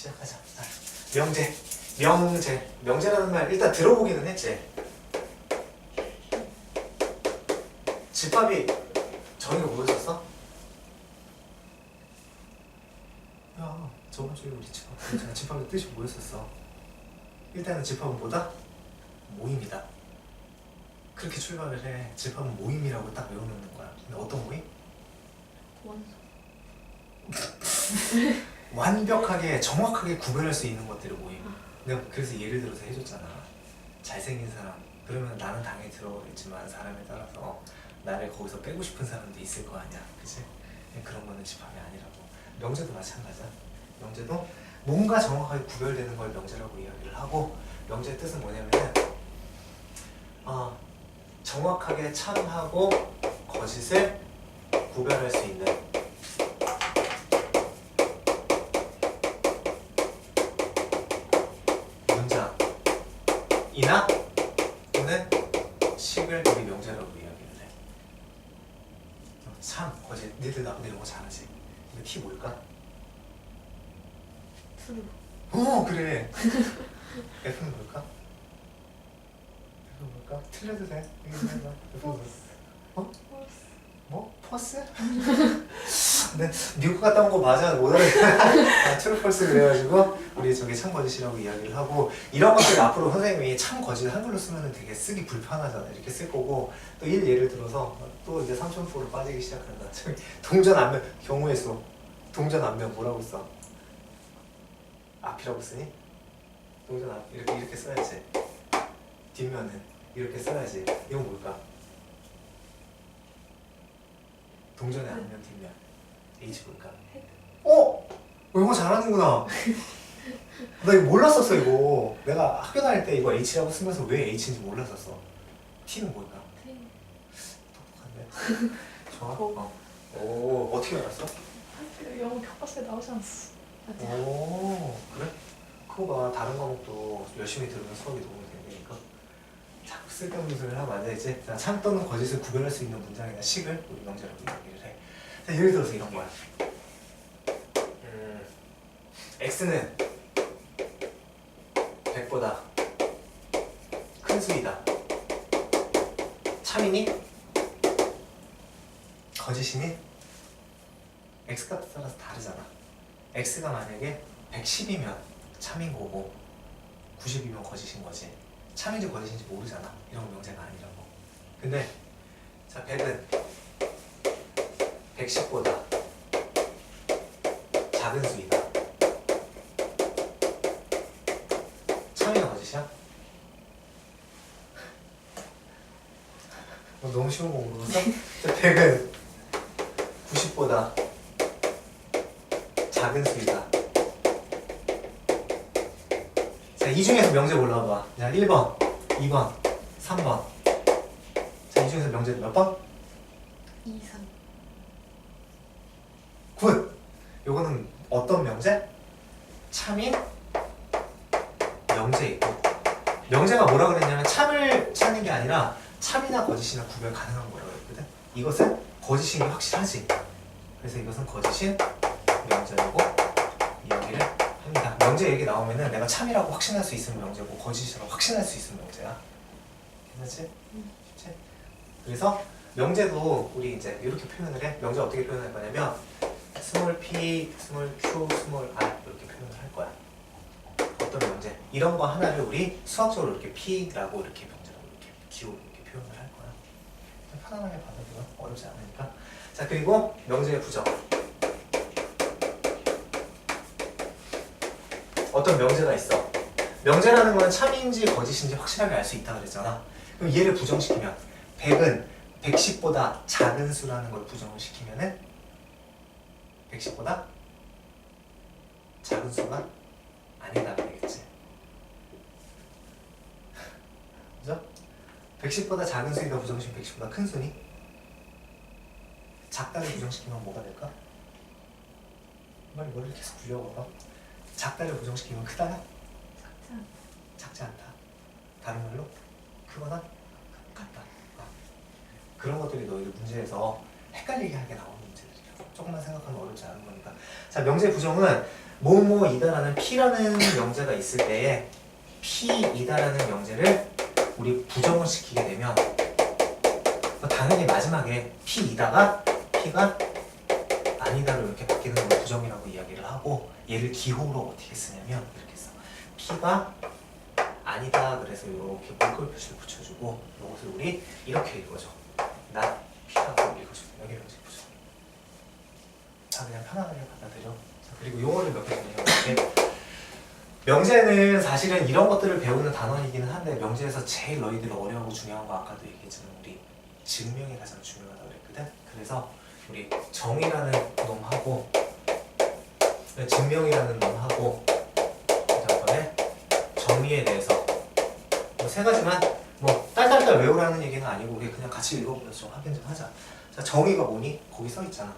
시작하자. 명제라는 말 일단 들어보기는 했지. 집합이 정의가 뭐였었어? 야, 저번 주에 우리 집합의 뜻이 뭐였었어? 일단은 집합은 뭐다? 모임이다. 그렇게 출발을 해. 집합은 모임이라고 딱 외워놓는 거야. 근데 어떤 모임? 완벽하게 정확하게 구별할 수 있는 것들을 모임. 내가 그래서 예를 들어서 해줬잖아. 잘생긴 사람. 그러면 나는 당연히 들어오겠지만 사람에 따라서 나를 거기서 빼고 싶은 사람도 있을 거 아니야. 그치? 그런 거는 집합이 아니라고. 명제도 마찬가지야. 명제도 뭔가 정확하게 구별되는 걸 명제라고 이야기를 하고, 명제의 뜻은 뭐냐면은 정확하게 참하고 거짓을 구별할 수 있는 문장이나 또는 식을 우리 명제라고 이야기를 해. 참, 거짓. 니들 나보다 이런 거 잘하지? 이거 티 뭘까? 트루. 그래. F는 뭘까? F는 뭘까? 틀려도 돼. F는 뭘까? 뭐? 퍼스? 근데 미국 갔다 온 거 맞아. 못 알아듣겠다. 트루 퍼스 그래가지고 우리 저기 참거짓이라고 이야기를 하고, 이런 것들 앞으로 선생님이 참거짓 한글로 쓰면 되게 쓰기 불편하잖아. 이렇게 쓸 거고, 또 예를 들어서 또 이제 삼천포로 빠지기 시작한다. 동전 앞면 경우의 수. 동전 앞면 뭐라고 써? 앞이라고 쓰니? 동전 앞 이렇게 써야지. 뒷면은 이렇게 써야지. 이건 뭘까? 동전의 앞면 뒷면. H 뭘까? 영어 잘하는구나. 나 이거 몰랐었어. 이거 내가 학교 다닐 때 이거 H라고 쓰면서 왜 H인지 몰랐었어. T는 뭘까? 똑똑한데? 좋아? 오, 어떻게 알았어? 영어 교과서에 나오지 않았어. 오, 그래? 그거 봐. 다른 과목도 열심히 들으면 수업이 도움이 되니까. 자꾸 쓸데없는 소리를 하면 안 되지. 자, 참 또는 거짓을 구별할 수 있는 문장이나 식을 우리 명제라고 이야기를 해. 자, 예를 들어서 이런 거야. X는 100보다 큰 수이다. 참이니? 거짓이니? X값에 따라서 다르잖아. X가 만약에 110이면 참인 거고 90이면 거짓인 거지. 참인지 거짓인지 모르잖아. 이런 거 명제가 아니라고. 근데 자, 100은 110보다 작은 수이다. 참이나 거짓이야? 너무 쉬운 거 물어봤어? 자, 100은 90보다 작은 수이다. 자, 이 중에서 명제 골라봐. 자, 1번, 2번, 3번. 자, 이 중에서 명제 몇 번? 2, 3. 굿! 요거는 어떤 명제? 참인 명제이고, 명제가 뭐라 그랬냐면 참을 찾는 게 아니라 참이나 거짓이나 구별 가능한 거라고 했거든. 이것은 거짓인 게 확실하지. 그래서 이것은 거짓인 명제라고 이야기를 합니다. 명제 얘기 나오면은 내가 참이라고 확신할 수 있으면 명제고 거짓이라고 확신할 수 있으면 명제야. 괜찮지? 쉽지? 그래서 명제도 우리 이제 이렇게 표현을 해. 명제 어떻게 표현할 거냐면 스몰 p, 스몰 q, 스몰 r 이렇게 표현을 할 거야. 어떤 명제? 이런 거 하나를 우리 수학적으로 이렇게 p라고 이렇게 명제라고 이렇게 기호 이렇게 표현을 할 거야. 편안하게 받아들여. 어렵지 않으니까. 자, 그리고 명제의 부정. 어떤 명제가 있어. 명제라는 건 참인지 거짓인지 확실하게 알 수 있다 그랬잖아. 그럼 얘를 부정시키면 100은 110보다 작은 수라는 걸 부정을 시키면은 110보다 작은 수가 아니다 그러겠지. 그죠? 110보다 작은 수니까 부정시키면 110보다 큰 수니? 작다를 부정시키면 뭐가 될까? 머리를 계속 굴려봐봐. 작다를 부정시키면 크다야? 작지 않다. 다른 말로 크거나 같다. 그런 것들이 너희들 문제에서 헷갈리게 하게 나오는 문제들이라고. 조금만 생각하면 어렵지 않은 거니까. 자, 명제 부정은 뭐뭐이다라는 P라는 명제가 있을 때에 P이다라는 명제를 우리 부정을 시키게 되면 당연히 마지막에 P이다가 P가 아니다로 이렇게 바뀌는 걸 부정이라고 이야기를 하고 얘를 기호로 어떻게 쓰냐면 이렇게 써. P가 아니다 그래서 이렇게 물결 표시를 붙여주고 이것을 우리 이렇게 읽어줘. 나 P라고 읽어줘. 여기 명제 부정. 다 그냥 편안하게 받아들여. 자, 그리고 용어를 몇 개 정리해볼게. 명제는 사실은 이런 것들을 배우는 단원이기는 한데 명제에서 제일 너희들이 어려워하고 중요한 거 아까도 얘기했지만 우리 증명이 가장 중요하다고 그랬거든. 그래서 우리 정이라는 놈하고 증명이라는 놈하고 그다음에 정의에 대해서 뭐 세 가지만 뭐 딸딸딸 외우라는 얘기는 아니고 우리 그냥 같이 읽어보면서 좀 확인 좀 하자. 자, 정의가 뭐니? 거기 써 있잖아.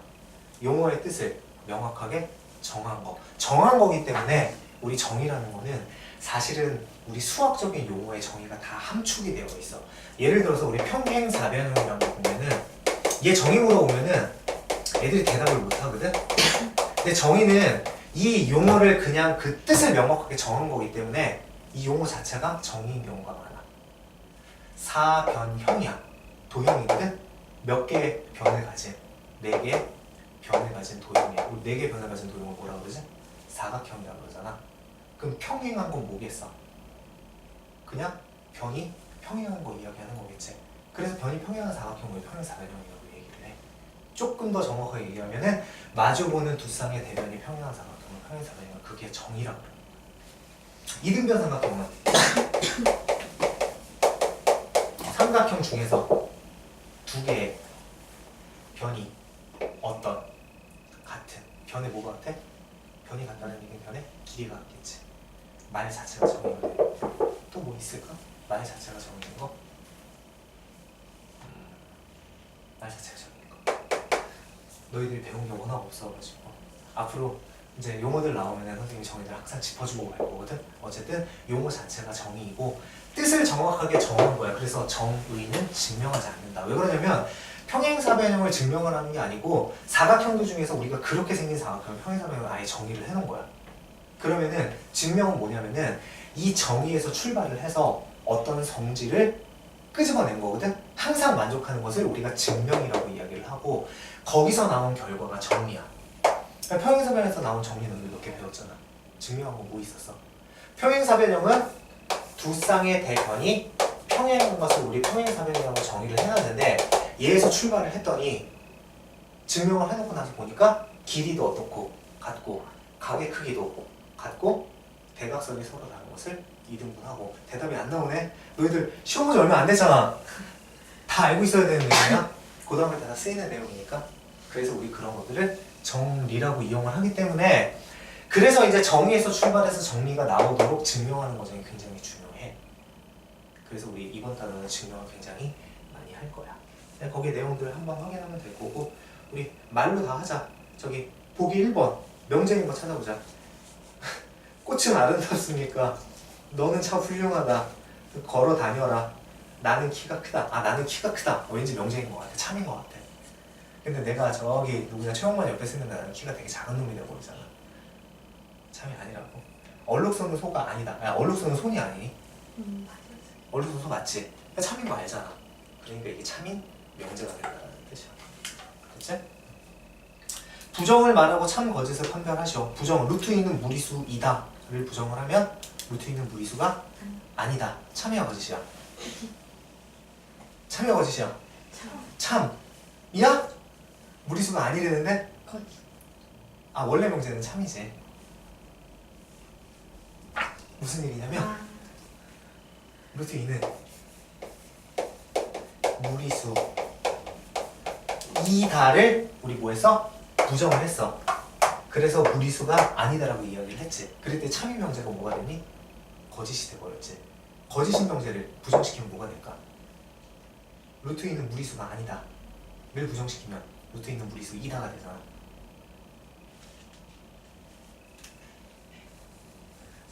용어의 뜻을 명확하게 정한 거. 정한 거기 때문에 우리 정의라는 거는 사실은 우리 수학적인 용어의 정의가 다 함축이 되어 있어. 예를 들어서 우리 평행사변형이라는 거 보면은 얘 정의 물어보면은 애들이 대답을 못 하거든? 근데 정의는 이 용어를 그냥 그 뜻을 명확하게 정한 거기 때문에 이 용어 자체가 정의인 경우가 많아. 사변형이야. 도형이거든? 몇 개의 변을 가진, 4개의 변을 가진 도형이야. 우리 4개의 변을 가진 도형을 뭐라고 그러지? 사각형이라고 그러잖아. 그럼 평행한 건 뭐겠어? 그냥 변이 평행한 거 이야기하는 거겠지. 그래서 변이 평행한 사각형을 평행사변형이라고 얘기를 해. 조금 더 정확하게 얘기하면은 마주보는 두 쌍의 대변이 평행한 사각형을 평행사변형은 그게 정의라고 그래. 이등변 삼각형은 삼각형 중에서 2개의 변이 어떤 같은 변에 뭐가 같아? 변이 같다는 얘기는 변의 길이가 같겠지. 말 자체가 정의가 돼. 또 뭐 있을까? 말 자체가 정의된 거? 말 자체가 정의된 거. 너희들이 배운 게 워낙 없어가지고 앞으로 이제 용어들 나오면은 선생님이 정의를 항상 짚어주고 갈 거거든. 어쨌든 용어 자체가 정의이고 뜻을 정확하게 정한 거야. 그래서 정의는 증명하지 않는다. 왜 그러냐면 평행사변형을 증명을 하는 게 아니고 사각형들 중에서 우리가 그렇게 생긴 사각형을 평행사변형을 아예 정의를 해놓은 거야. 그러면은 증명은 뭐냐면은 이 정의에서 출발을 해서 어떤 성질을 끄집어낸 거거든. 항상 만족하는 것을 우리가 증명이라고 이야기를 하고 거기서 나온 결과가 정의야. 평행사변에서 나온 정의는 몇 개 배웠잖아. 증명한 건 뭐 있었어? 평행사변형은 두 쌍의 대변이 평행한 것을 우리 평행사변이라고 정의를 해놨는데 얘에서 출발을 했더니 증명을 해놓고 나서 보니까 길이도 어떻고 같고 각의 크기도 같고 대각선이 서로 다른 것을 이등분하고. 대답이 안 나오네. 너희들 시험 문제 얼마 안 됐잖아. 다 알고 있어야 되는 내용이야. 그 다음에 다 쓰이는 내용이니까. 그래서 우리 그런 것들을 정리라고 이용을 하기 때문에 그래서 이제 정의에서 출발해서 정리가 나오도록 증명하는 과정이 굉장히 중요해. 그래서 우리 이번 달에는 증명을 굉장히 많이 할 거야. 거기 내용들 한번 확인하면 될 거고 우리 말로 다 하자. 저기 보기 1번 명제인 거 찾아보자. 꽃은 아름답습니까? 너는 참 훌륭하다. 걸어 다녀라. 나는 키가 크다. 아 나는 키가 크다. 왠지 명제인 것 같아. 참인 것 같아. 근데 내가 저기 누구냐 최영만 옆에 쓰면 나는 키가 되게 작은 놈이 되어 보이잖아. 참이 아니라고. 얼룩소는 소가 아니다. 야 얼룩소는 손이 아니니? 맞아. 얼룩소 소 맞지? 참인 거 알잖아. 그러니까 이게 참인 명제가 된다는 뜻이야. 그치? 부정을 말하고 참 거짓을 판별하시오. 부정 루트 있는 무리수이다를 부정을 하면 루트 있는 무리수가 아니다. 참이야 거짓이야? 참이야 거짓이야? 참이야? 무리수가 아니라는데? 거짓. 아 원래 명제는 참이지. 무슨 얘기냐면 루트 2는 무리수 이다를 우리 뭐 했어? 부정을 했어. 그래서 무리수가 아니다라고 이야기를 했지. 그럴 때 참이 명제가 뭐가 되니? 거짓이 돼버렸지. 거짓인 명제를 부정시키면 뭐가 될까? 루트 2는 무리수가 아니다 를 부정시키면 루트 있는 무리수 이다가 되잖아.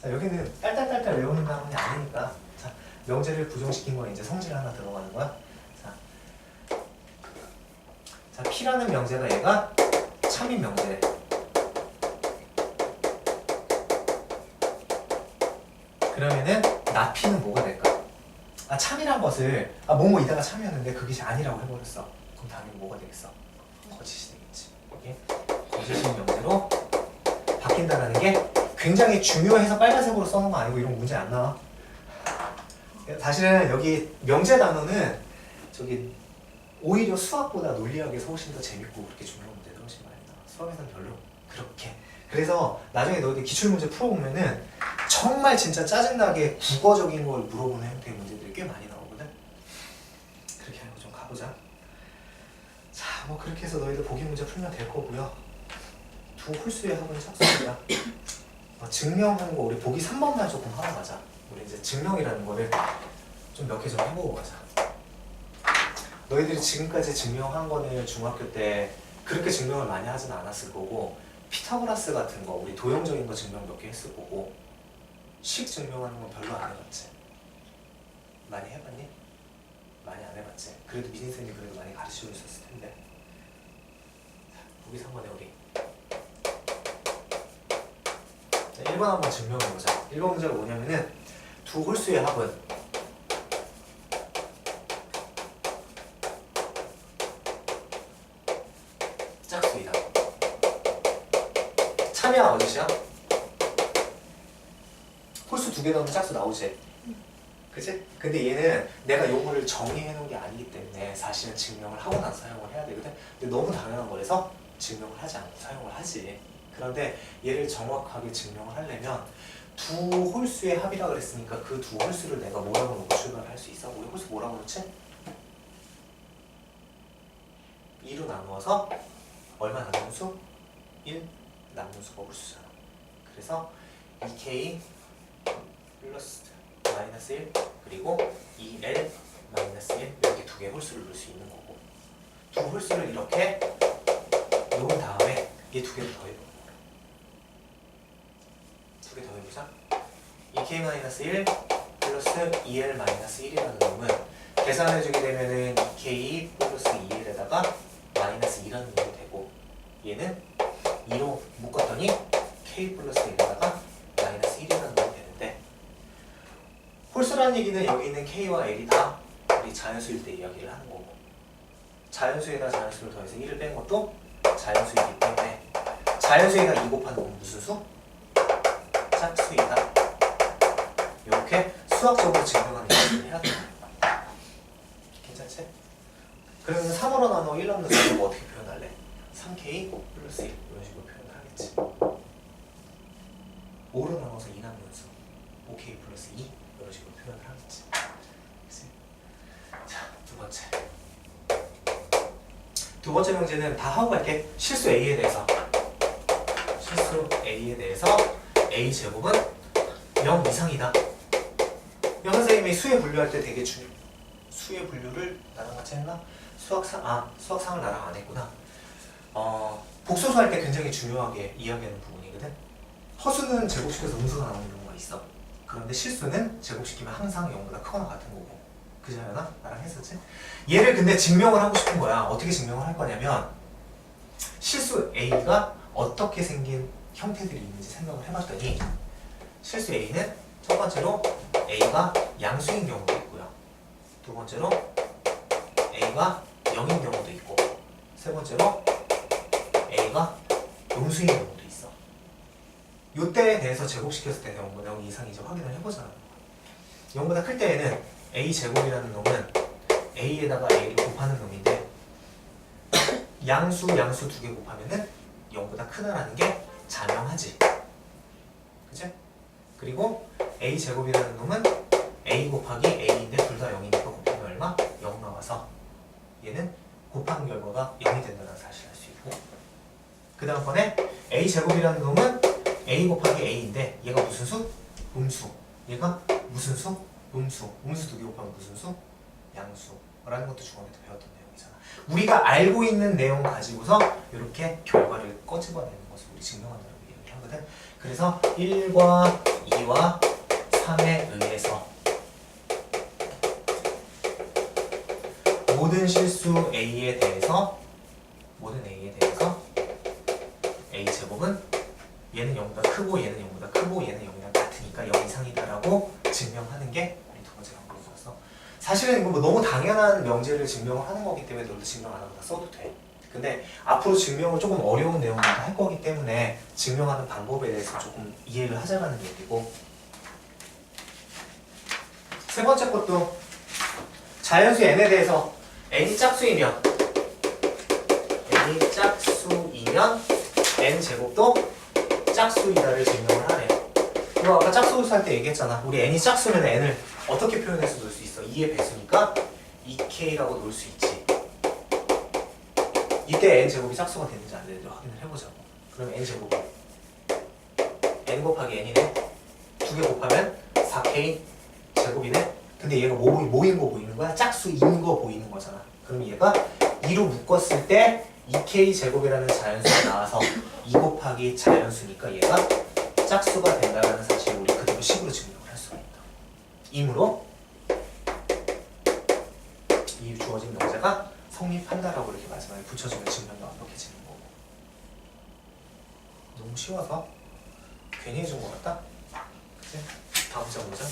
자 여기는 딸딸딸딸 외우는 단원이 아니니까 자 명제를 부정시킨 거에 이제 성질 하나 들어가는 거야. 자 P라는 명제가 얘가 참인 명제래. 그러면은 나피는 뭐가 될까? 아 참이란 것을 뭐뭐 이다가 참이었는데 그게 아니라고 해버렸어. 그럼 당연히 뭐가 되겠어? 거짓이 되겠지. 이게 거짓인 명제로 바뀐다라는 게 굉장히 중요해서 빨간색으로 써놓은 거 아니고 이런 문제 안 나와. 사실은 여기 명제 단어는 저기 오히려 수학보다 논리학에서 훨씬 더 재밌고 그렇게 중요한 문제들 훨씬 많이 나와. 수학에서는 별로 그렇게. 그래서 나중에 너희들 기출문제 풀어보면은 정말 진짜 짜증나게 국어적인 걸 물어보는 형태의 문제들이 꽤 많이 나오거든. 그렇게 하고 좀 가보자. 자, 뭐 그렇게 해서 너희들 보기 문제 풀면 될 거고요. 두 홀수의 합은 짝수입니다. 증명하는 거 우리 보기 3번만 조금 하고 가자. 우리 이제 증명이라는 거를 좀 몇 개 좀 해보고 가자. 너희들이 지금까지 증명한 거는 중학교 때 그렇게 증명을 많이 하진 않았을 거고 피타고라스 같은 거 우리 도형적인 거 증명 몇 개 했을 거고 식 증명하는 건 별로 안 해봤지? 많이 해봤니? 많이 안 해봤지? 그래도 미진쌤이 그래도 많이 가르치고 있었을 텐데. 자, 보기 3번에 우리 1번 한번 증명해보자. 1번 문제가 뭐냐면은 두 홀수의 합은 짝수이다. 참이야 어디시야? 홀수 두 개 넣으면 짝수 나오지? 그치? 근데 얘는 내가 요거를 정의해 놓은 게 아니기 때문에 사실은 증명을 하고 나서 사용을 해야 되거든? 근데 너무 당연한 거라서 증명을 하지 않고 사용을 하지. 그런데 얘를 정확하게 증명을 하려면 두 홀수의 합이라 그랬으니까 그 두 홀수를 내가 뭐라고 놓고 출발을 할 수 있어? 우리 홀수 뭐라고 놓지? 2로 나누어서 얼마 남는 수? 1 남는 수가 홀수잖아. 그래서 2k 플러스 마이너스 1 그리고 2l 마이너스 1 이렇게 두 개의 홀수를 넣을 수 있는 거고 두 홀수를 이렇게 놓은 다음에 이 두 개를 더해보는 거야. 두 개 더해보자. 2k 마이너스 1 플러스 2l 마이너스 1이라는 놈은 계산해주게 되면은 2k 플러스 2l에다가 마이너스 2라는 놈이 되고 얘는 2로 묶었더니 k 플러스 1에다가 마이너스 1이라는 놈이 되는데 홀수라는 얘기는 여기 있는 k와 l이 다 우리 자연수일 때 이야기를 하는 거고 자연수에다 자연수를 더해서 1을 뺀 것도 자연수이기 때문에 자연수에다 2 곱하는 건 무슨 수? 짝수이다. 이렇게 수학적으로 증명하는 얘기를 해야 된다. 괜찮지? 그러면 3으로 나눠 1 남는 수를 어떻게 표현할래? 3k 플러스 1 이런 식으로 표현을 하겠지. 5로 나눠서 2 남는 수 5k 플러스 2 이런 식으로 표현을 하겠지. 그치? 자, 두 번째 명제는 다 하고 갈게. 실수 A에 대해서 A 제곱은 0 이상이다. 영 선생님이 수의 분류할 때 되게 수의 분류를 나랑 같이 했나? 수학상을 나랑 안 했구나. 복소수 할 때 굉장히 중요하게 이야기하는 부분이거든. 허수는 제곱시켜서 음수가 나오는 경우가 있어. 그런데 실수는 제곱시키면 항상 0보다 크거나 같은 거고. 그지 않아? 나랑 했었지? 얘를 근데 증명을 하고 싶은 거야. 어떻게 증명을 할 거냐면 실수 A가 어떻게 생긴 형태들이 있는지 생각을 해봤더니 실수 A는 첫 번째로 A가 양수인 경우도 있고요. 두 번째로 A가 0인 경우도 있고 세 번째로 A가 음수인 경우도 있어. 요때에 대해서 제곱시켰을 때 0보다 0 이상인지 확인을 해보자. 0보다 클 때에는 A 제곱이라는 놈은 A에다가 A를 곱하는 놈인데 양수 두 개 곱하면은 0보다 크다라는 게 자명하지. 그치? 그리고 A 제곱이라는 놈은 A 곱하기 A인데 둘 다 0이니까 곱하면 얼마? 0 나와서 얘는 곱하는 결과가 0이 된다는 사실을 알 수 있고 그 다음번에 A 제곱이라는 놈은 A 곱하기 A인데 얘가 무슨 수? 음수. 얘가 무슨 수? 음수. 음수 두 개 곱하면 무슨 수? 양수. 라는 것도 중학교 때 배웠던 내용이잖아. 우리가 알고 있는 내용 가지고서 이렇게 결과를 꺼집어내는 것을 우리 증명한다고 얘기를 하거든. 그래서 1과 2와 3에 의해서 모든 실수 A에 대해서 a 제곱은 얘는 0보다 크고 얘는 0보다 크고 얘는 0이랑 같으니까 0 이상이다라고 증명하는 게 우리 두 번째 방법이었어. 사실은 이거 뭐 너무 당연한 명제를 증명을 하는 거기 때문에 너도 증명 안 하고 다 써도 돼. 근데 앞으로 증명을 조금 어려운 내용들도 할 거기 때문에 증명하는 방법에 대해서 조금 이해를 하자라는 얘기고, 세 번째 것도 자연수 n에 대해서 n이 짝수이면 n 제곱도 짝수이다를 증명을 하네. 이거 아까 짝수 할 때 얘기했잖아. 우리 n이 짝수면 n을 어떻게 표현해서 놓을 수 있어? 2의 배수니까 2k라고 놓을 수 있지. 이때 n 제곱이 짝수가 되는지 안 되는지 확인을 해보자고. 그럼 n 제곱이 n 곱하기 n이네. 2개 곱하면 4k 제곱이네. 근데 얘가 뭐인 거 보이는 거야? 짝수인 거 보이는 거잖아. 그럼 얘가 2로 묶었을 때 2k 제곱이라는 자연수가 나와서 2 곱하기 자연수니까 얘가 짝수가 된다는 사실을 우리 그대로 식으로 증명을 할 수가 있다. 이므로 이 주어진 명제가 성립한다라고 이렇게 마지막에 붙여주면 증명이 완벽해지는 거고. 너무 쉬워서 괜히 해준 것 같다? 그치? 다음 문제 보자.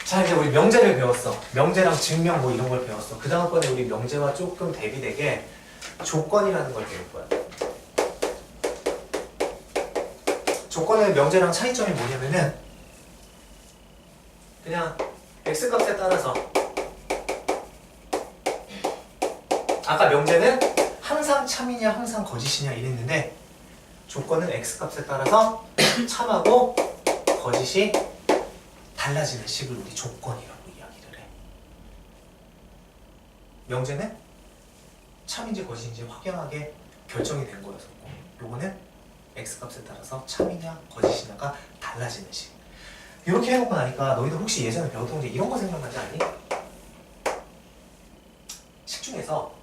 자, 이제 우리 명제를 배웠어. 명제랑 증명 뭐 이런 걸 배웠어. 그 다음번에 우리 명제와 조금 대비되게 조건이라는 걸 배울 거야. 조건은 명제랑 차이점이 뭐냐면은 그냥 x값에 따라서, 아까 명제는 항상 참이냐 항상 거짓이냐 이랬는데 조건은 x값에 따라서 참하고 거짓이 달라지는 식을 우리 조건이라고 이야기를 해. 명제는 참인지 거짓인지 확연하게 결정이 된 거였었고, 요거는 x값에 따라서 참이냐 거짓이냐가 달라지는 식. 이렇게 해놓고 나니까 너희들 혹시 예전에 배웠던 문제 이런 거 생각나지 않니? 식 중에서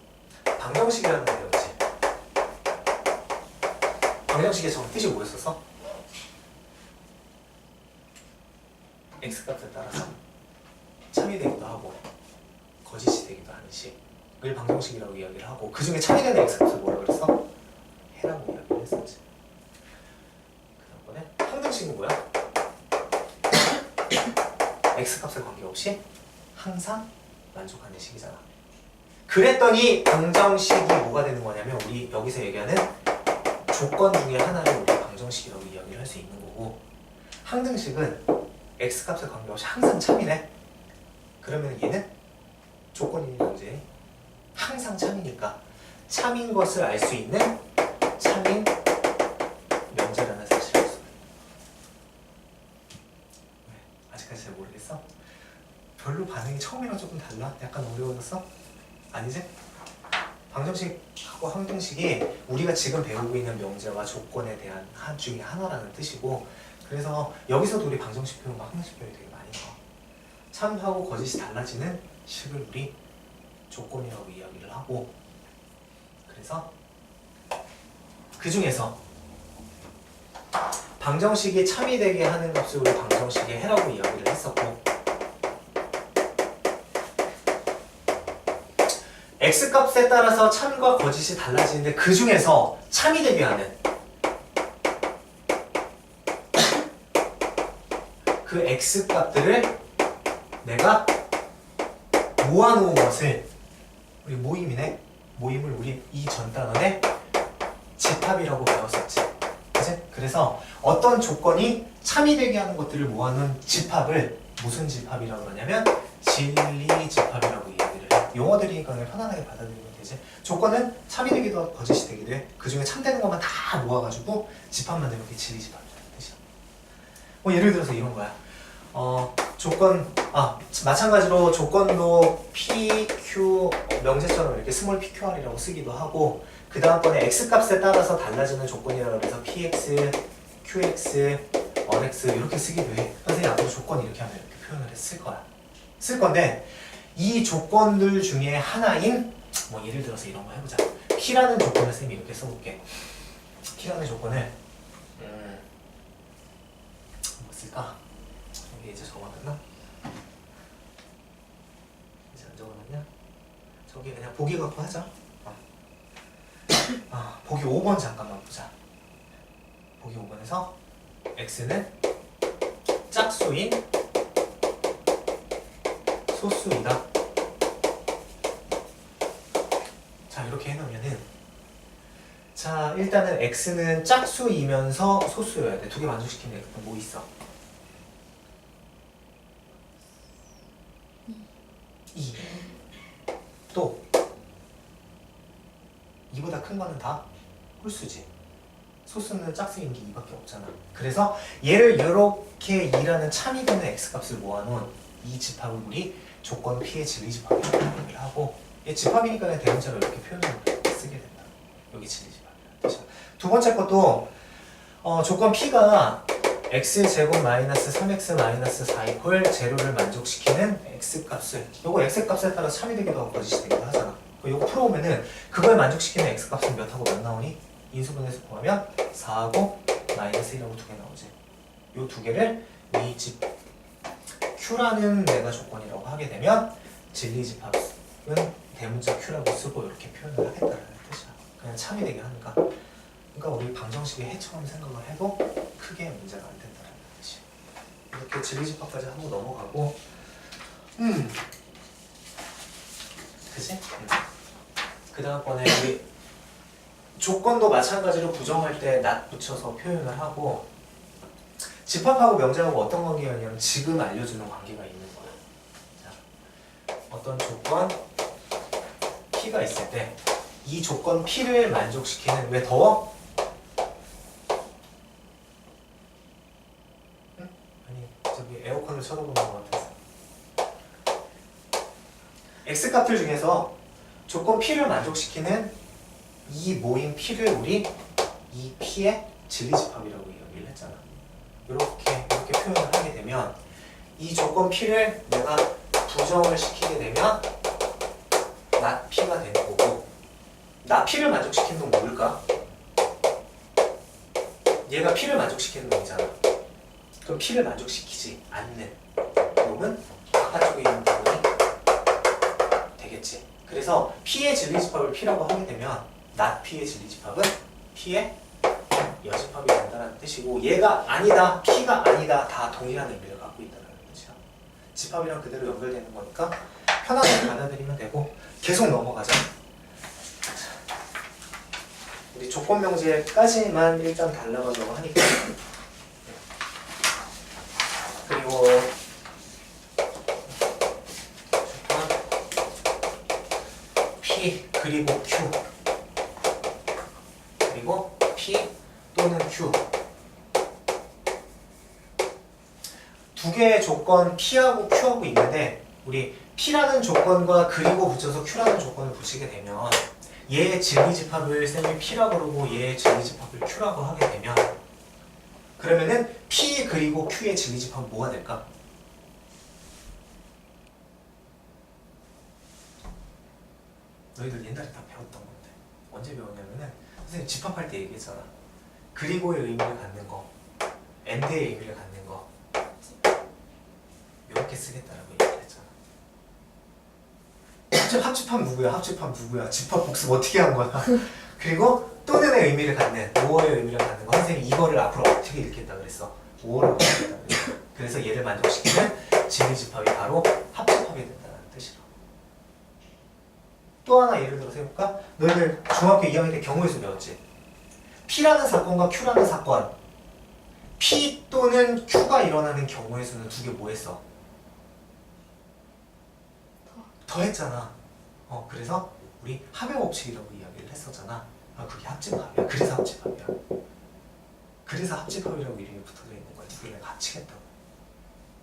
방정식이라는 거 배웠지? 방정식의 정 뜻이 뭐였었어? x값에 따라서 참이 되기도 하고 거짓이 되기도 하는 식을 방정식이라고 이야기를 하고, 그 중에 참이 되는 x값을 뭐라 그랬어? 해라고 이야기를 했었지. 그 다음번에 항등식은 뭐야? x값에 관계없이 항상 만족하는 식이잖아. 그랬더니 방정식이 뭐가 되는 거냐면 우리 여기서 얘기하는 조건 중에 하나를 우리 방정식이라고 이야기를 할 수 있는 거고, 항등식은 x값에 관계없이 항상 참이네. 그러면 얘는 조건이니 문제 항상 참이니까 참인 것을 알 수 있는 참인 명제라는 사실을 알 수 있어. 왜? 아직까지 잘 모르겠어? 별로 반응이 처음이랑 조금 달라? 약간 어려워졌어? 아니지? 방정식하고 항등식이 우리가 지금 배우고 있는 명제와 조건에 대한 한 중에 하나라는 뜻이고, 그래서 여기서도 우리 방정식 표현과 항등식 표현이 되게 많이 나와. 참하고 거짓이 달라지는 식을 우리 조건이라고 이야기를 하고, 그래서 그 중에서 방정식이 참이 되게 하는 값을 우리 방정식의 해라고 이야기를 했었고, x값에 따라서 참과 거짓이 달라지는데 그 중에서 참이 되게 하는 그 x값들을 내가 모아놓은 것을 우리 모임이네. 모임을 우리 이 전 단원에 집합이라고 배웠었지. 그치? 그래서 어떤 조건이 참이 되게 하는 것들을 모아놓은 집합을 무슨 집합이라고 그러냐면 진리 집합이라고 이야기를 해. 용어들이니까 그냥 편안하게 받아들이면 되지. 조건은 참이 되기도 하고 거짓이 되기도 해. 그 중에 참되는 것만 다 모아가지고 집합 만들면 그게 진리 집합이라는 뜻이야. 뭐 예를 들어서 이런 거야. 마찬가지로 조건도 PQ 명제처럼 이렇게 스몰 PQR이라고 쓰기도 하고, 그 다음번에 x값에 따라서 달라지는 조건이라고 해서 PX, QX, RX 이렇게 쓰기도 해. 선생님 앞으로 조건 이렇게 하면 이렇게 표현을 했을 거야. 쓸 건데 이 조건들 중에 하나인 뭐 예를 들어서 이런 거 해보자. P라는 조건을 쌤이 이렇게 써볼게. P라는 조건을 뭐 쓸까? 여기 이제 적어놨나? 이제 안 적어놨냐? 저기 그냥 보기 갖고 하자. 보기 5번 잠깐만 보자. 보기 5번에서 x는 짝수인 소수이다. 자, 이렇게 해놓으면은, 자, 일단은 x는 짝수이면서 소수여야 돼. 두 개 만족시키는 애가 뭐 있어? 2. 또 이보다 큰 거는 다 홀수지. 소수는 짝수인 게 2밖에 없잖아. 그래서 얘를 이렇게 2라는 참이 되는 x값을 모아놓은 이 집합을 우리 조건 P의 진리집합이라고 얘기를 하고, 얘 집합이니까 그냥 대문자로 이렇게 표현을 쓰게 된다. 여기 진리집합이라는 뜻이야. 두 번째 것도 조건 P가 x제곱 마이너스 3x 마이너스 4 이퀄 제로를 만족시키는 x값을, 요거 x값에 따라 참이 되기도 하고 거짓이 되기도 하잖아. 요거 풀어오면은 그걸 만족시키는 x값은 몇하고 몇 나오니? 인수분해서 구하면 4하고 마이너스 1하고 두 개 나오지. 요 두 개를 이 집 Q라는 내가 조건이라고 하게 되면 진리집합은 대문자 Q라고 쓰고 이렇게 표현을 하겠다는 뜻이야. 그냥 참이 되게 하니까. 그러니까 우리 방정식의 해처럼 생각을 해도 크게 문제가 안 된다는 뜻이야. 이렇게 진리집합까지 하고 넘어가고, 그치? 그 다음번에 우리 조건도 마찬가지로 부정할 때 not 붙여서 표현을 하고, 집합하고 명제하고 어떤 관계가 있냐면 지금 알려주는 관계가 있는 거야. 자, 어떤 조건 P가 있을 때 이 조건 P를 만족시키는, 왜 더워? 응? 아니, 저기 에어컨을 쳐다보는 것 같아서. X값들 중에서 조건 P를 만족시키는 이 모임 P를 우리 이 P의 진리집합이라고 이야기를 했잖아. 이렇게 표현을 하게 되면 이 조건 P를 내가 부정을 시키게 되면 not P가 되는 거고, not P를 만족시키는 건 뭘까? 얘가 P를 만족시키는 놈이잖아. 그럼 P를 만족시키지 않는 놈은 바깥쪽에 있는 부분이 되겠지. 그래서 P의 진리집합을 P라고 하게 되면 not P의 진리집합은 P의 여집합이 된다는 뜻이고, 얘가 아니다, P가 아니다 다 동일한 의미를 갖고 있다는 뜻이야. 집합이랑 그대로 연결되는 거니까 편하게 받아들이면 되고, 계속 넘어가자. 우리 조건 명제까지만 일단 달라가려고 하니까. 그리고 조건 P 그리고 Q 그리고 P 또는 Q, 두 개의 조건 P하고 Q하고 있는데, 우리 P라는 조건과 그리고 붙여서 Q라는 조건을 붙이게 되면 얘의 진리집합을 쌤이 P라고 그러고 얘의 진리집합을 Q라고 하게 되면, 그러면은 P 그리고 Q의 진리집합은 뭐가 될까? 너희들 옛날에 다 배웠던 건데 언제 배웠냐면은 선생님 집합할 때 얘기했잖아. 그리고의 의미를 갖는 거, and의 의미를 갖는 거, 이렇게 쓰겠다라고 얘기를 했잖아. 합집합 누구야? 합집합 누구야? 집합 복습 어떻게 한 거야? 그리고 또는의 의미를 갖는, 5월의 의미를 갖는 거, 선생님이 이거를 앞으로 어떻게 읽겠다 그랬어? 5월을 어떻게 읽겠다 그랬어? 그래서 얘를 만족시키는 진리집합이 바로 합집합이 된다는 뜻이라. 또 하나 예를 들어서 해볼까? 너희들 중학교 2학년 때 경우의 수 배웠지? P라는 사건과 Q라는 사건, P 또는 Q가 일어나는 경우의 수는 두 개 뭐 했어? 더했잖아. 그래서 우리 합의 법칙이라고 이야기를 했었잖아. 그게 합집합이야. 그래서 합집합이야. 그래서 합집합이라고 이름이 붙어져 있는 거야. 두 개를 같이 했다고.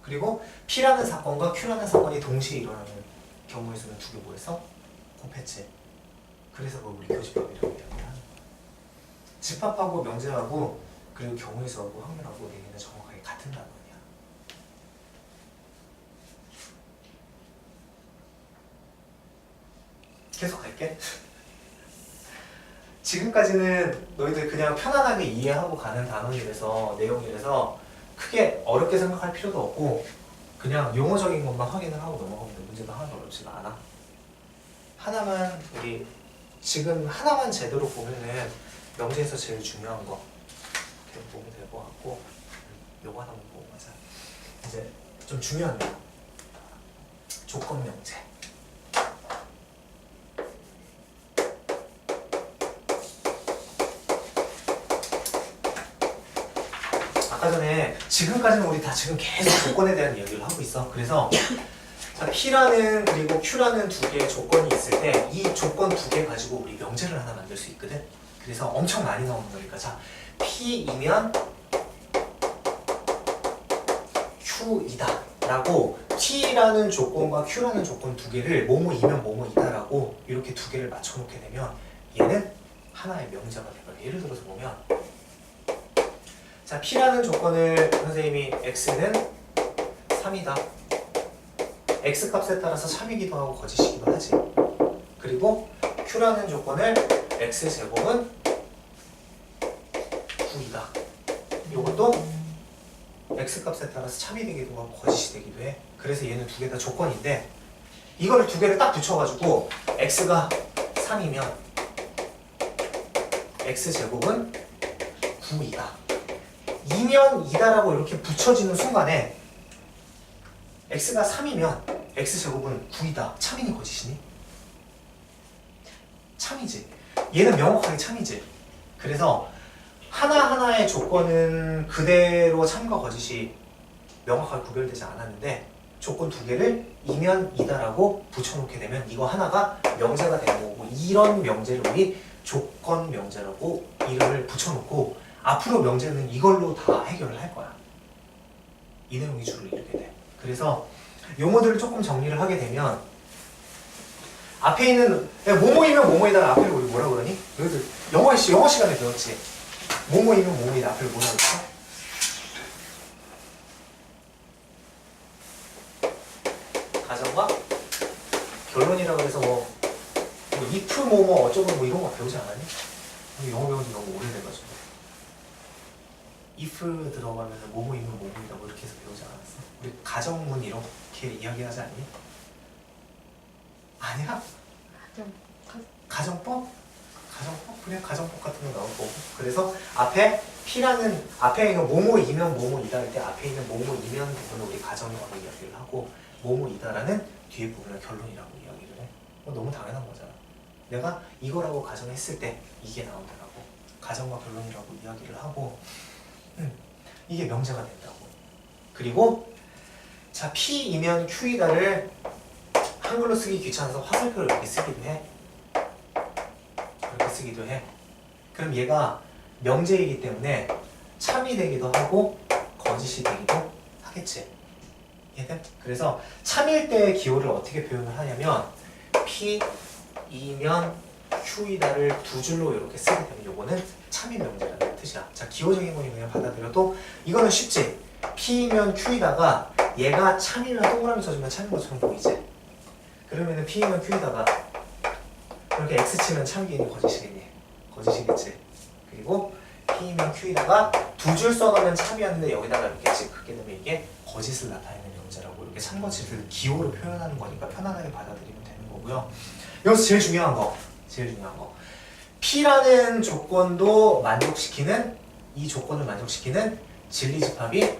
그리고 P라는 사건과 Q라는 사건이 동시에 일어나는 경우의 수는 두 개 뭐 했어? 곱했지. 그래서 그걸 우리 교집합이라고 이야기를 하는 거야. 집합하고 명제하고 그리고 경우의 수하고 확률하고 얘기는 정확하게 같은 단어야. 계속 갈게. 지금까지는 너희들 그냥 편안하게 이해하고 가는 단어이라서, 내용이라서 크게 어렵게 생각할 필요도 없고 그냥 용어적인 것만 확인을 하고 넘어가면 돼. 문제도 하나도 어렵지가 않아. 하나만 우리 지금 하나만 제대로 보면은 명제에서 제일 중요한 거 이렇게 보면 될 것 같고 요거 하나만 보고 가자. 이제 좀 중요한 거 조건 명제. 아까 전에 지금까지는 우리 다 지금 계속 조건에 대한 이야기를 하고 있어. 그래서 자, P라는 그리고 Q라는 두 개의 조건이 있을 때 이 조건 두 개 가지고 우리 명제를 하나 만들 수 있거든. 그래서 엄청 많이 나오는 거니까 자 P이면 Q이다 라고 T라는 조건과 Q라는 조건 두 개를 뭐뭐이면 뭐뭐이다 라고 이렇게 두 개를 맞춰놓게 되면 얘는 하나의 명제가 돼버려. 예를 들어서 보면 자 P라는 조건을 선생님이 X는 3이다. X값에 따라서 참이기도 하고 거짓이기도 하지. 그리고 Q라는 조건을 X제곱은 9이다. 이것도 X값에 따라서 참이 되기도 하고 거짓이 되기도 해. 그래서 얘는 두 개 다 조건인데 이거를 두 개를 딱 붙여가지고 X가 3이면 X제곱은 9이다. 2면 2다라고 이렇게 붙여지는 순간에 X가 3이면 X제곱은 9이다. 참이니 거짓이니? 참이지. 얘는 명확하게 참이지. 그래서 하나하나의 조건은 그대로 참과 거짓이 명확하게 구별되지 않았는데 조건 두 개를 2면 2다라고 붙여놓게 되면 이거 하나가 명제가 되는 거고 이런 명제를 우리 조건 명제라고 이름을 붙여놓고 앞으로 명제는 이걸로 다 해결을 할 거야. 이 내용이 주로 이렇게 돼. 그래서 용어들을 조금 정리를 하게 되면 앞에 있는 뭐뭐이면 뭐뭐이다 앞에 우리 뭐라 그러니? 여기도 영어 시간에 배웠지. 뭐뭐이면 뭐뭐이다 앞에 뭐라 그랬어? 가정과 결론이라고 해서 뭐 if 뭐뭐 어쩌고 뭐 이런 거 배우지 않았니? 영어 배운 지 너무 오래돼가지고 if 들어가면 뭐뭐이면 뭐뭐이다 뭐 이렇게 해서 배우지 않았어? 우리 가정문 이렇게 이야기하지 않니? 아니야? 가정법? 가정법? 그래 가정법 같은 거 나올 거고 그래서 앞에 있는 뭐뭐이면 뭐뭐이다 할 때 앞에 있는 뭐뭐이면 부분을 우리 가정이라고 이야기를 하고 뭐뭐이다라는 뒤에 부분을 결론이라고 이야기를 해. 너무 당연한 거잖아. 내가 이거라고 가정했을 때 이게 나오더라고. 가정과 결론이라고 이야기를 하고 이게 명제가 된다고. 그리고 자 P이면 Q이다를 한글로 쓰기 귀찮아서 화살표를 이렇게 쓰기도 해. 이렇게 쓰기도 해. 그럼 얘가 명제이기 때문에 참이 되기도 하고 거짓이 되기도 하겠지. 이해돼? 그래서 참일 때의 기호를 어떻게 표현을 하냐면 P이면 Q이다를 두 줄로 이렇게 쓰게 되면 요거는 참이 명제라는 뜻이야. 자 기호적인 거니 그냥 받아들여도 이거는 쉽지. P이면 Q이다가 얘가 참이면 동그라미 쳐주면 참인 것처럼 보이지. 그러면은 P이면 Q이다가 이렇게 X 치면 참이겠니 거짓이겠니? 거짓이겠지. 그리고 P이면 Q이다가 두 줄 써가면 참이었는데 여기다가 이렇게 찍게 되면 이게 거짓을 나타내는 명제라고 이렇게 참거짓을 기호로 표현하는 거니까 편안하게 받아들이면 되는 거고요. 여기서 제일 중요한 거 P라는 조건도 만족시키는 이 조건을 만족시키는 진리집합이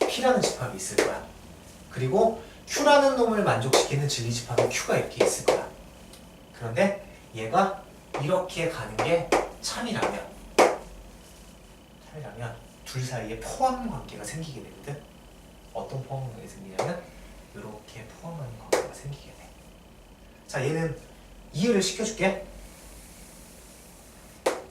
P라는 집합이 있을 거야. 그리고 Q라는 놈을 만족시키는 진리집합이 Q가 이렇게 있을 거야. 그런데 얘가 이렇게 가는 게 참이라면 둘 사이에 포함 관계가 생기게 되거든. 어떤 포함 관계가 생기냐면 이렇게 포함하는 관계가 생기게 돼. 자 얘는 이해를 시켜줄게.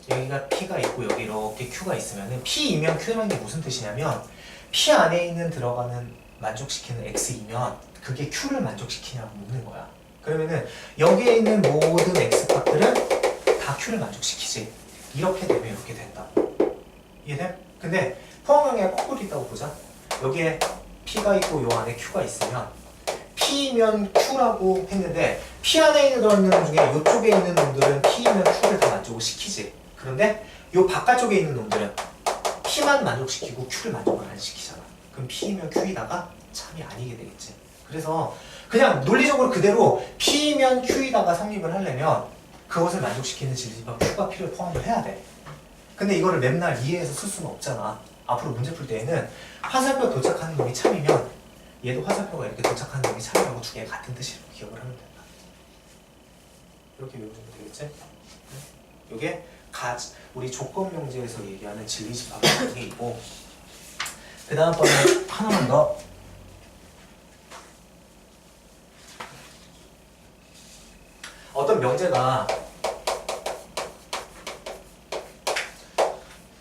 여기가 P가 있고 여기 이렇게 Q가 있으면은 P이면 Q라는 게 무슨 뜻이냐면 P 안에 있는 들어가는 만족시키는 X이면 그게 Q를 만족시키냐고 묻는 거야. 그러면은 여기에 있는 모든 X값들은 다 Q를 만족시키지. 이렇게 되면 이렇게 된다고. 이해돼? 근데 포함관계가 거꾸로 있다고 보자. 여기에 P가 있고 요 안에 Q가 있으면 P면 Q라고 했는데 P 안에 있는 놈 중에 이쪽에 있는 놈들은 P면 Q를 다 만족을 시키지. 그런데 요 바깥쪽에 있는 놈들은 P만 만족시키고 Q를 만족을 안 시키잖아. 그럼 P면 Q이다가 참이 아니게 되겠지. 그래서 그냥 논리적으로 그대로 P면 Q이다가 성립을 하려면 그것을 만족시키는 진리집합 Q가 P를 포함을 해야 돼. 근데 이거를 맨날 이해해서 쓸 수는 없잖아. 앞으로 문제 풀 때에는 화살표 도착하는 놈이 참이면 얘도 화살표가 이렇게 도착하는 놈이 참이라고 두 개가 같은 뜻이라고 기억을 하면 된다. 이렇게 외우시면 되겠지? 이게 우리 조건 명제에서 얘기하는 진리집합의 관계이고, 그 다음번에 하나만 더. 어떤 명제가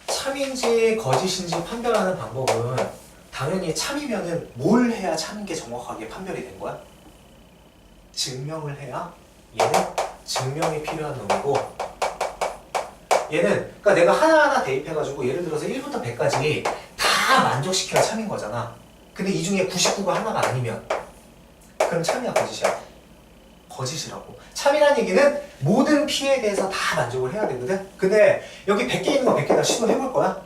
참인지 거짓인지 판별하는 방법은 당연히 참이면은 뭘 해야 참인 게 정확하게 판별이 된 거야? 증명을 해야 얘는 증명이 필요한 놈이고, 얘는 그러니까 내가 하나하나 대입해가지고 예를 들어서 1부터 100까지 다 만족시켜야 참인 거잖아. 근데 이 중에 99가 하나가 아니면 그럼 참이야 거짓이야? 거짓이라고. 참이라는 얘기는 모든 P에 대해서 다 만족을 해야 되거든. 근데 여기 100개 있는 거 100개 다 시도해볼 거야?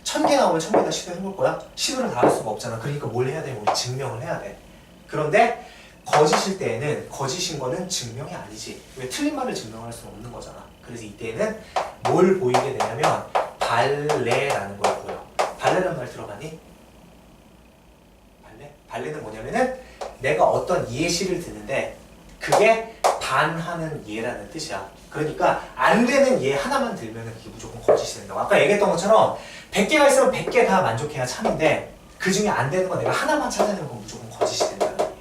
1000개 나오면 1000개 다 시도해볼 거야? 시도를 다 할 수가 없잖아. 그러니까 뭘 해야 돼? 우리 증명을 해야 돼. 그런데 거짓일 때에는 거짓인 거는 증명이 아니지. 왜 틀린 말을 증명할 수는 없는 거잖아. 그래서 이때는 뭘 보이게 되냐면 발레라는 걸 보여. 발레라는 말 들어봤니? 발레? 발레는 뭐냐면은 내가 어떤 예시를 드는데 그게 반하는 예라는 뜻이야. 그러니까 안 되는 예 하나만 들면은 그게 무조건 거짓이 된다고. 아까 얘기했던 것처럼 100개가 있으면 100개 다 만족해야 참인데 그 중에 안 되는 거 내가 하나만 찾아내는 건 무조건 거짓이 된다는 얘기예요.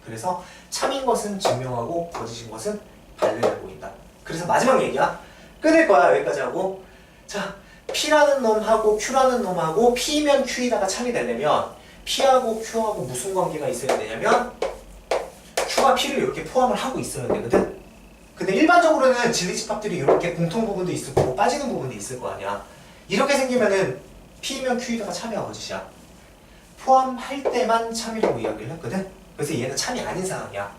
그래서 참인 것은 증명하고 거짓인 것은 발레를 보인다. 그래서 마지막 얘기야. 끊을 거야. 여기까지 하고. 자, P라는 놈하고 Q라는 놈하고 P면 Q이다가 참이 되려면 P하고 Q하고 무슨 관계가 있어야 되냐면 Q가 P를 이렇게 포함을 하고 있어야 되거든. 근데 일반적으로는 진리집합들이 이렇게 공통 부분도 있을 거고 빠지는 부분도 있을 거 아니야. 이렇게 생기면은 P면 Q이다가 참이야 거짓이야? 포함할 때만 참이라고 이야기를 했거든. 그래서 얘는 참이 아닌 상황이야.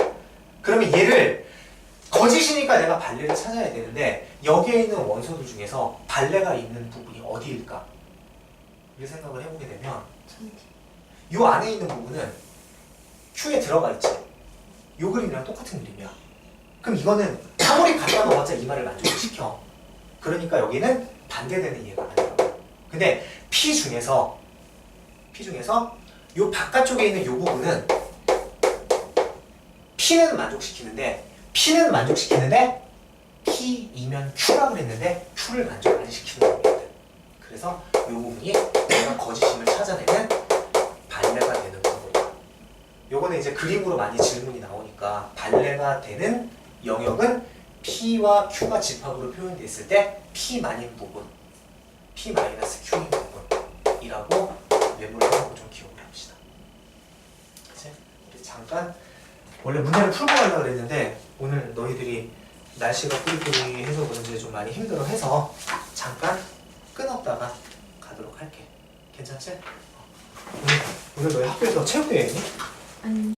그러면 얘를 거짓이니까 내가 발레를 찾아야 되는데 여기에 있는 원소들 중에서 발레가 있는 부분이 어디일까? 이 생각을 해보게 되면 이 안에 있는 부분은 Q에 들어가 있지. 이 그림이랑 똑같은 그림이야. 그럼 이거는 아무리 갖다 넣어봤자 이 말을 만족을 시켜. 그러니까 여기는 반대되는 이해가 아니라고. 근데 P 중에서 이 바깥쪽에 있는 이 부분은 P는 만족시키는데 P이면 Q라고 그랬는데 Q를 만족 안 시키는 거거든. 그래서 이 부분이 내가 거짓임을 찾아내는 발레가 되는 부분이야. 요거는 이제 그림으로 많이 질문이 나오니까 발레가 되는 영역은 P와 Q가 집합으로 표현되어 있을 때 P만인 부분, P-Q인 부분이라고 메모를 하고 좀 기억을 해봅시다. 그치? 우리 잠깐 원래 문제를 풀고 가려고 그랬는데 오늘 너희들이 날씨가 꾸리꾸리해서 그런지 좀 많이 힘들어해서 잠깐 끊었다가 가도록 할게. 괜찮지? 오늘 너희 학교에서 체육대회 했니? 아니